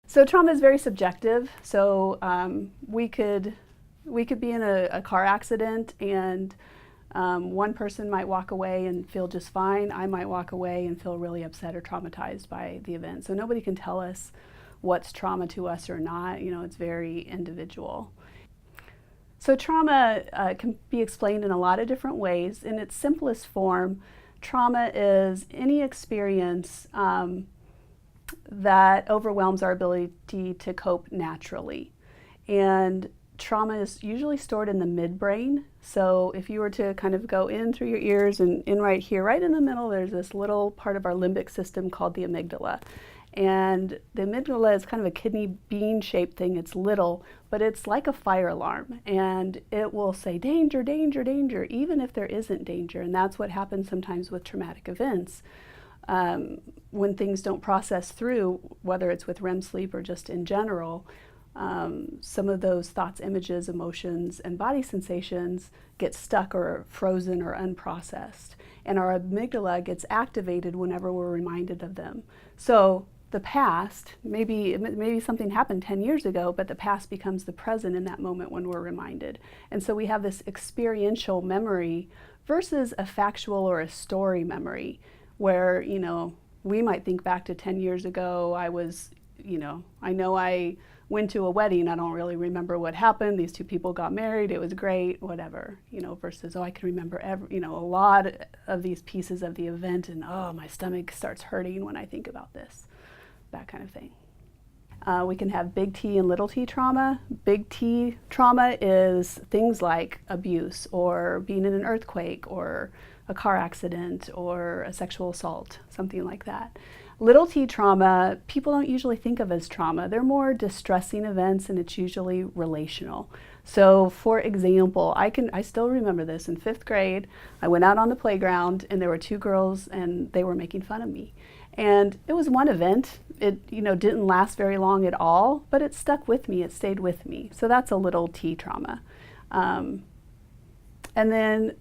So trauma is very subjective. So we could be in a car accident, and one person might walk away and feel just fine. I might walk away and feel really upset or traumatized by the event. So nobody can tell us what's trauma to us or not. You know, it's very individual. So trauma can be explained in a lot of different ways. In its simplest form, trauma is any experience that overwhelms our ability to cope naturally. And trauma is usually stored in the midbrain. So if you were to kind of go in through your ears and in right here, right in the middle, there's this little part of our limbic system called the amygdala. And the amygdala is kind of a kidney bean shaped thing. It's little, but it's like a fire alarm, and it will say danger, danger, danger, even if there isn't danger. And that's what happens sometimes with traumatic events. When things don't process through, whether it's with REM sleep or just in general, some of those thoughts, images, emotions, and body sensations get stuck or frozen or unprocessed. And our amygdala gets activated whenever we're reminded of them. So the past, maybe something happened 10 years ago, but the past becomes the present in that moment when we're reminded. And so we have this experiential memory versus a factual or a story memory, where, you know, we might think back to 10 years ago, I know I went to a wedding, I don't really remember what happened, these two people got married, it was great, whatever, you know, versus, oh, I can remember a lot of these pieces of the event, and oh, my stomach starts hurting when I think about this, that kind of thing. We can have big T and little t trauma. Big T trauma is things like abuse or being in an earthquake or a car accident or a sexual assault, something like that. Little t trauma, people don't usually think of as trauma. They're more distressing events, and it's usually relational. So for example, I still remember this. In 5th grade, I went out on the playground and there were two girls and they were making fun of me. And it was one event. It, you know, didn't last very long at all, but it stuck with me, it stayed with me. So that's a little t trauma. And then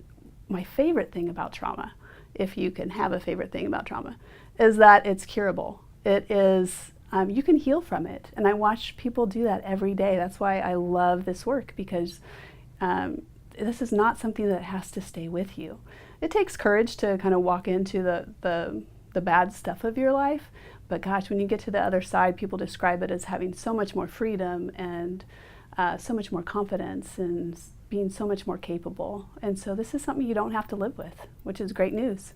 my favorite thing about trauma, if you can have a favorite thing about trauma, is that it's curable. It is, you can heal from it. And I watch people do that every day. That's why I love this work, because this is not something that has to stay with you. It takes courage to kind of walk into the bad stuff of your life, but gosh, when you get to the other side, people describe it as having so much more freedom and so much more confidence and being so much more capable. And so this is something you don't have to live with, which is great news.